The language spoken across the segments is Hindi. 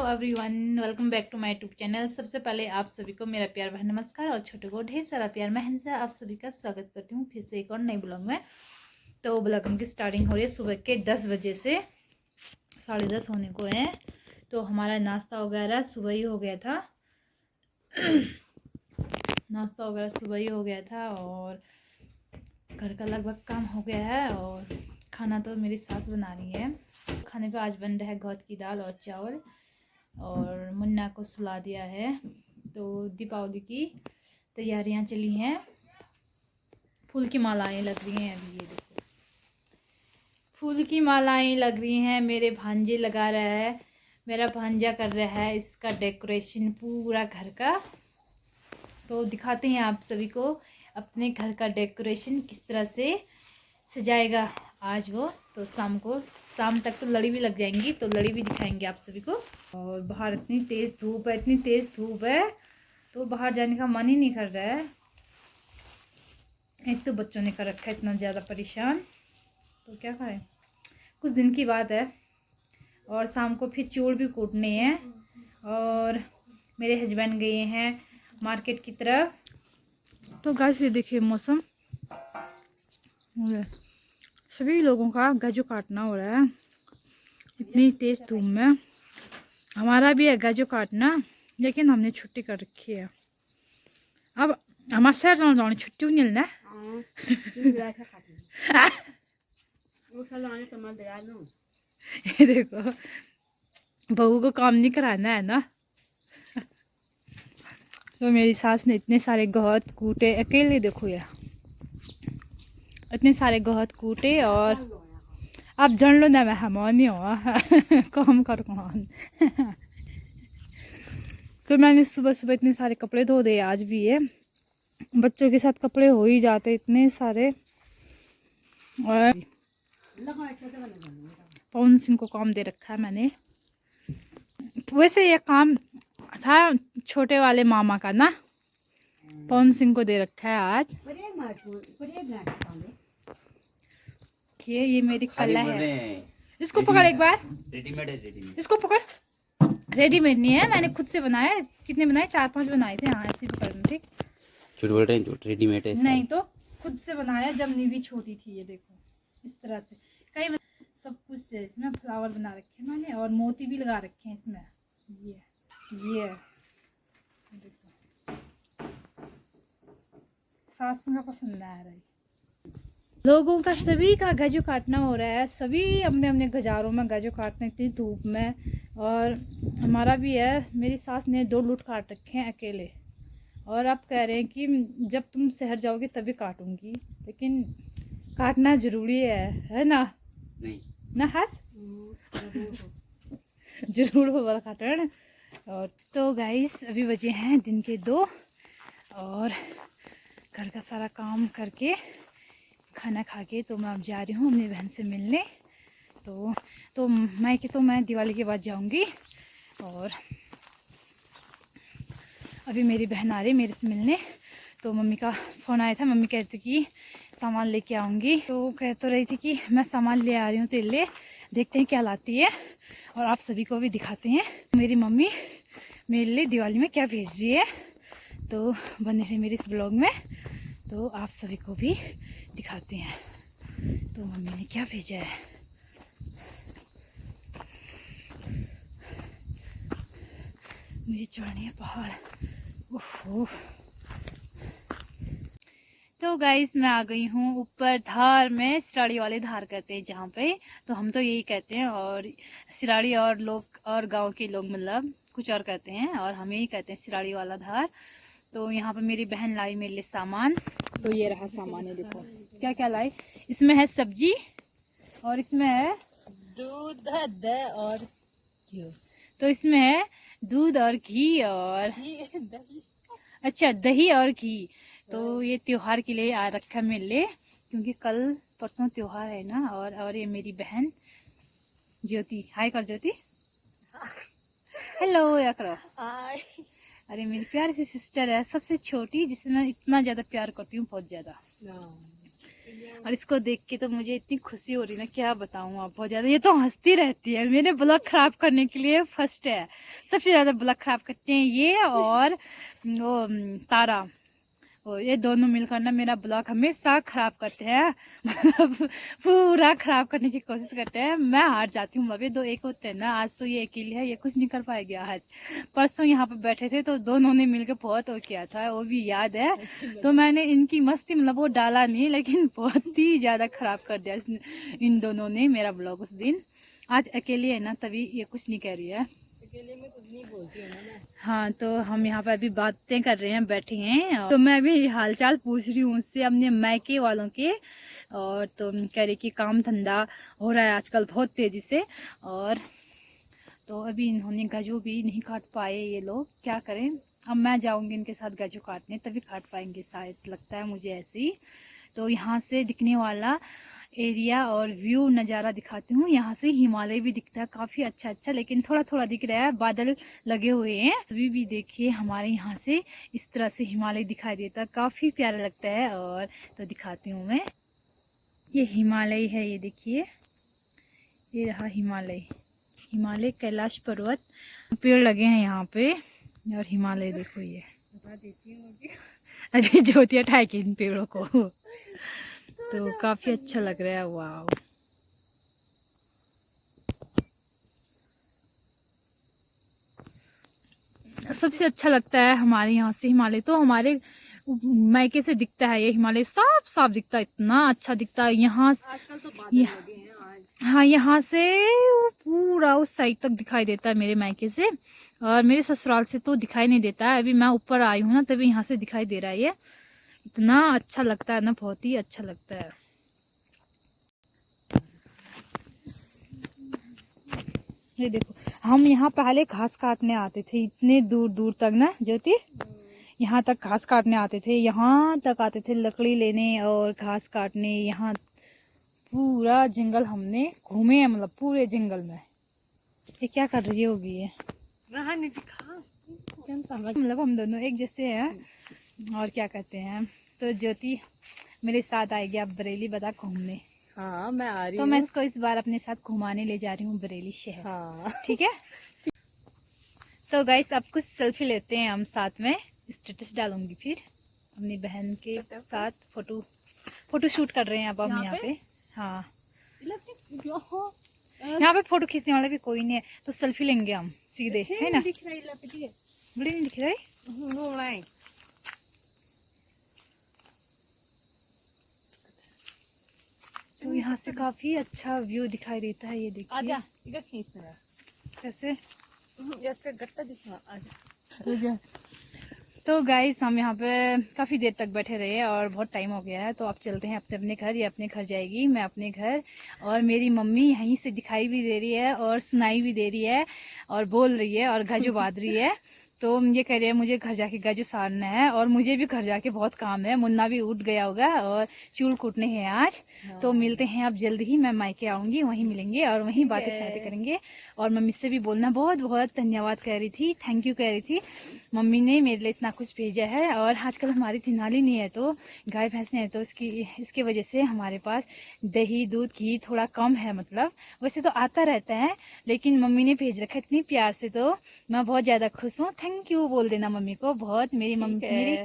Everyone, welcome back to my YouTube channel. सबसे पहले आप सभी को मेरा प्यार भरा नमस्कार और छोटे को ढेर सारा प्यार। मैं हंसा आप सभी का स्वागत करती हूँ फिर से एक और नए ब्लॉग में। तो ब्लॉग की स्टार्टिंग हो रही है सुबह के 10 बजे से, 10:30 होने को है। तो हमारा नाश्ता वगैरह सुबह ही हो गया था नाश्ता वगैरह सुबह ही हो गया था और घर का लगभग काम हो गया है। और खाना तो मेरी सास बना रही है। खाने पे आज बन रहा है घोट की दाल और चावल, और मुन्ना को सुला दिया है। तो दीपावली की तैयारियां चली हैं। फूल की मालाएं लग रही हैं। अभी ये देखो, फूल की मालाएं लग रही हैं। मेरे भांजे लगा रहा है, मेरा भांजा कर रहा है इसका डेकोरेशन पूरा घर का। तो दिखाते हैं आप सभी को अपने घर का डेकोरेशन किस तरह से सजाएगा आज वो। तो शाम तक तो लड़ी भी लग जाएंगी, तो लड़ी भी दिखाएंगे आप सभी को। और बाहर इतनी तेज़ धूप है तो बाहर जाने का मन ही नहीं कर रहा है। एक तो बच्चों ने कर रखा है इतना ज़्यादा परेशान, तो क्या करें, कुछ दिन की बात है। और शाम को फिर चूड़ भी कूटने हैं। और मेरे हस्बैंड गए हैं मार्केट की तरफ। तो गाइस ये देखिए मौसम, सभी लोगों का गजू काटना हो रहा है इतनी तेज़ धूप में। हमारा भी है गजू काटना, लेकिन हमने छुट्टी कर रखी है। अब हमारे शहर जाने छुट्टी नहीं मिलना। ये देखो, बहू को काम नहीं कराना है ना। तो मेरी सास ने इतने सारे गहत कूटे अकेले, देखो यार इतने सारे गहत कूटे। और अब जन लो ना, मैं मेहमान नहीं हुआ काम कर कौन तो मैंने सुबह सुबह इतने सारे कपड़े धो दिए। आज भी है बच्चों के साथ कपड़े हो ही जाते इतने सारे। और पवन सिंह को काम दे रखा है मैंने। वैसे ये काम था छोटे वाले मामा का ना, पवन सिंह को दे रखा है आज। ये मेरी कला है। इसको पकड़ एक बार, रेडीमेड है, रेडीमेड। इसको पकड़, रेडीमेड नहीं है, मैंने खुद से बनाया। कितने बनाए, 4-5 बनाए थे। हाँ ऐसे पकड़ना, ठीक। झूठ बोल रहे हैं, झूठ रेडीमेड है नहीं तो खुद से बनाया जब नीवी छोटी थी। ये देखो इस तरह से कई सब कुछ है इसमें। फ्लावर बना रखे हैं मैंने और मोती भी लगा रखे हैं इसमें। ये देखो, सास का पसंद आ रहा है। लोगों का सभी का गजू काटना हो रहा है, सभी अपने अपने गजारों में गजू काटने इतनी धूप में। और हमारा भी है, मेरी सास ने 2 लूट काट रखे हैं अकेले। और अब कह रहे हैं कि जब तुम शहर जाओगे तभी काटूंगी, लेकिन काटना ज़रूरी है ना। नहीं ना हंस जरूर हो वाला काटन। और तो गाइस अभी बजे हैं दिन के 2 और घर का सारा काम करके खाना खा के तो मैं अब जा रही हूँ अपनी बहन से मिलने। तो मैं दिवाली के बाद जाऊँगी। और अभी मेरी बहन आ रही मेरे से मिलने। तो मम्मी का फ़ोन आया था, मम्मी कहती कि सामान लेके आऊँगी। तो कह तो रही थी कि मैं सामान ले आ रही हूँ तेरे लिए, देखते हैं क्या लाती है और आप सभी को भी दिखाते हैं मेरी मम्मी मेरे लिए दिवाली में क्या भेज रही है। तो बने रहे मेरे इस ब्लॉग में, तो आप सभी को भी दिखाते हैं तो मम्मी ने क्या भेजा है। मुझे चढ़नी है पहाड़। ओहो। तो गाइस मैं आ गई हूँ ऊपर धार में, सिराड़ी वाले धार कहते हैं जहाँ पे। तो हम तो यही कहते हैं, और सिराड़ी और लोग और गांव के लोग मतलब कुछ और कहते हैं, और हम यही कहते हैं सिराड़ी वाला धार। तो यहाँ पे मेरी बहन लाई मेरे लिए सामान। तो ये रहा सामान है, देखो क्या क्या लाई। इसमें है सब्जी और इसमें है दूध और घी। तो इसमें है दूध और घी और अच्छा दही और घी। तो ये त्योहार के लिए आ रखा है मेरे लिए, क्योंकि कल परसों त्योहार है ना। और ये मेरी बहन ज्योति, हाय कर ज्योति, हेलो या करो। अरे मेरी प्यारी सी सिस्टर है, सबसे छोटी, जिसे मैं इतना ज़्यादा प्यार करती हूँ, बहुत ज़्यादा। और इसको देख के तो मुझे इतनी खुशी हो रही ना, क्या बताऊँ आप, बहुत ज़्यादा। ये तो हंसती रहती है, मेरे ब्लॉग ख़राब करने के लिए फर्स्ट है। सबसे ज़्यादा ब्लॉग ख़राब करते हैं ये और वो तारा, और ये दोनों मिलकर ना मेरा ब्लॉग हमेशा ख़राब करते हैं। मतलब पूरा ख़राब करने की कोशिश करते हैं। मैं हार जाती हूँ। अभी दो एक होते हैं ना, आज तो ये अकेले है, ये कुछ नहीं कर पाएगी आज। परसों यहाँ पर बैठे थे तो दोनों ने मिलकर बहुत वो किया था, वो भी याद है। तो मैंने इनकी मस्ती मतलब वो डाला नहीं, लेकिन बहुत ही ज़्यादा ख़राब कर दिया इन दोनों ने मेरा ब्लॉग उस दिन। आज अकेली है ना, तभी ये कुछ नहीं कह रही है। अकेले में कुछ नहीं बोलती हूँ ना। हाँ, तो हम यहाँ पर अभी बातें कर रहे हैं, बैठे हैं। तो मैं अभी हालचाल पूछ रही हूँ उससे अपने मायके वालों के, और तो कह रही कि काम धंधा हो रहा है आजकल बहुत तेज़ी से। और तो अभी इन्होंने गजू भी नहीं काट पाए ये लोग, क्या करें। अब मैं जाऊँगी इनके साथ गजू काटने, तभी काट पाएंगे शायद, लगता है मुझे ऐसे ही। तो यहाँ से दिखने वाला एरिया और व्यू नज़ारा दिखाती हूँ। यहाँ से हिमालय भी दिखता है काफ़ी अच्छा, लेकिन थोड़ा थोड़ा दिख रहा है, बादल लगे हुए हैं। अभी भी देखिए हमारे यहाँ से इस तरह से हिमालय दिखाई देता है, काफ़ी प्यारा लगता है। और तो दिखाती हूँ मैं, ये हिमालय है, ये देखिए, ये रहा हिमालय कैलाश पर्वत, पेड़ लगे हैं यहाँ पे, और हिमालय देखो ये। अभी ज्योति हटाएगी इन पेड़ों को। तो काफ़ी अच्छा लग रहा है, वाह। सबसे अच्छा लगता है हमारे यहाँ से हिमालय, तो हमारे मायके से दिखता है ये हिमालय, साफ साफ दिखता है, इतना अच्छा दिखता है यहाँ। आजकल तो बादल लगे हैं आज। हाँ, यहाँ से पूरा उस साइड तक दिखाई देता है मेरे मायके से, और मेरे ससुराल से तो दिखाई नहीं देता है। अभी मैं ऊपर आई हूँ ना, तभी यहाँ से दिखाई दे रहा है ये। इतना अच्छा लगता है ना, बहुत ही अच्छा लगता है। ये देखो, हम यहाँ पहले घास काटने आते थे इतने दूर दूर तक ना ज्योति, यहाँ तक घास काटने आते थे, यहाँ तक आते थे लकड़ी लेने और घास काटने। यहाँ पूरा जंगल हमने घूमे हैं, मतलब पूरे जंगल में। ये क्या कर रही होगी ये, मतलब हम दोनों एक जैसे हैं, और क्या कहते हैं। तो ज्योति मेरे साथ आएगी अब बरेली, बता घूमने। हाँ, मैं आ रही तो हूँ। मैं इसको इस बार अपने साथ घुमाने ले जा रही हूँ बरेली शहर। हाँ, ठीक है। तो गाइस अब कुछ सेल्फी लेते हैं हम साथ में, स्टेटस डालूंगी फिर अपनी बहन के साथ। फोटो शूट कर रहे हैं अब हम यहाँ पे। हाँ, यहाँ पे फोटो खींचने वाला भी कोई नहीं है, तो सेल्फी लेंगे हम सीधे, है ना। बड़ी नहीं दिख रही। तो यहाँ से काफी अच्छा व्यू दिखाई देता है, ये देखिए। आजा, खींचना कैसे गट्टा दिखा। तो गाइस हम यहाँ पे काफ़ी देर तक बैठे रहे और बहुत टाइम हो गया है, तो अब चलते हैं अपने अपने घर। ये अपने घर जाएगी, मैं अपने घर, और मेरी मम्मी यहीं से दिखाई भी दे रही है और सुनाई भी दे रही है और बोल रही है और गजू बांध रही है। तो ये कह रही है मुझे घर जाके गजू सारना है, और मुझे भी घर जाके बहुत काम है। मुन्ना भी उठ गया होगा और चूल कूटने हैं आज। तो मिलते हैं अब जल्दी ही, मैं मायके आऊँगी, वहीं मिलेंगे और वहीं बातें शातें करेंगे। और मम्मी से भी बोलना, बहुत बहुत धन्यवाद कह रही थी, थैंक यू कह रही थी। मम्मी ने मेरे लिए इतना कुछ भेजा है। और आजकल हमारी थिनाली नहीं है, तो गाय भैंस नहीं है, तो इसके वजह से हमारे पास दही दूध घी थोड़ा कम है। मतलब वैसे तो आता रहता है, लेकिन मम्मी ने भेज रखा है इतनी प्यार से, तो मैं बहुत ज़्यादा खुश हूँ। थैंक यू बोल देना मम्मी को, बहुत मेरी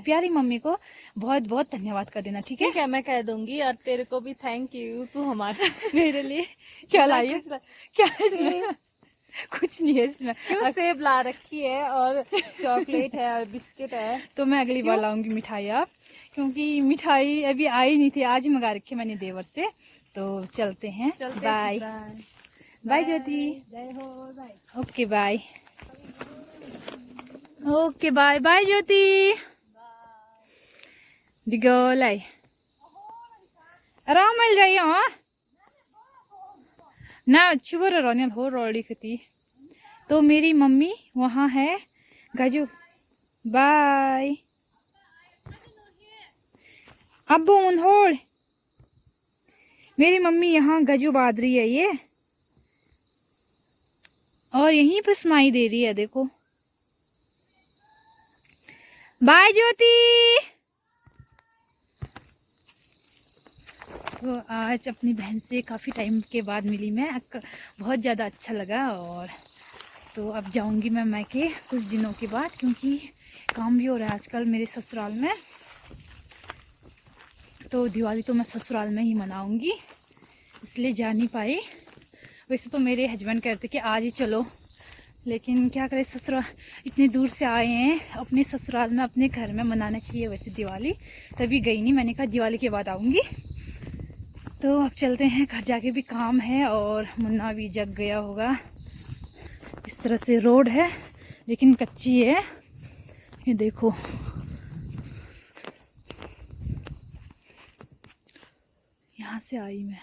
प्यारी मम्मी को बहुत बहुत धन्यवाद कर देना। ठीक है, मैं कह दूंगी। और तेरे को भी थैंक यू, तू हमारे मेरे लिए क्या लाई है, क्या इसमें कुछ नहीं है इसमें, सेब ला रखी है और चॉकलेट है और बिस्किट है। तो मैं अगली बार लाऊंगी मिठाई आप, क्योंकि मिठाई अभी आई नहीं थी, आज ही मंगा रखी मैंने देवर से। तो चलते हैं, bye bye Jyoti, okay bye, okay bye bye Jyoti, दिगोलाई आराम मिल जाइए। हाँ ना चुबर रहने हो रोड़ी खती। तो मेरी मम्मी वहाँ है, गजू बाय अब उन्होंने मेरी मम्मी यहाँ गजू बांध रही है ये, और यहीं पर सुनाई दे रही है, देखो। बाय ज्योति। तो आज अपनी बहन से काफ़ी टाइम के बाद मिली मैं, बहुत ज़्यादा अच्छा लगा। और तो अब जाऊंगी मैं मैके कुछ दिनों के बाद, क्योंकि काम भी हो रहा है आजकल मेरे ससुराल में। तो दिवाली तो मैं ससुराल में ही मनाऊंगी, इसलिए जा नहीं पाई। वैसे तो मेरे हस्बैंड कहते कि आज ही चलो, लेकिन क्या करें, ससुराल इतनी दूर से आए हैं, अपने ससुराल में अपने घर में मनाना चाहिए वैसे दिवाली। तभी गई नहीं, मैंने कहा दिवाली के बाद आऊँगी। तो अब चलते हैं, घर जाके भी काम है और मुन्ना भी जग गया होगा। इस तरह से रोड है लेकिन कच्ची है, ये देखो। यहाँ से आई मैं।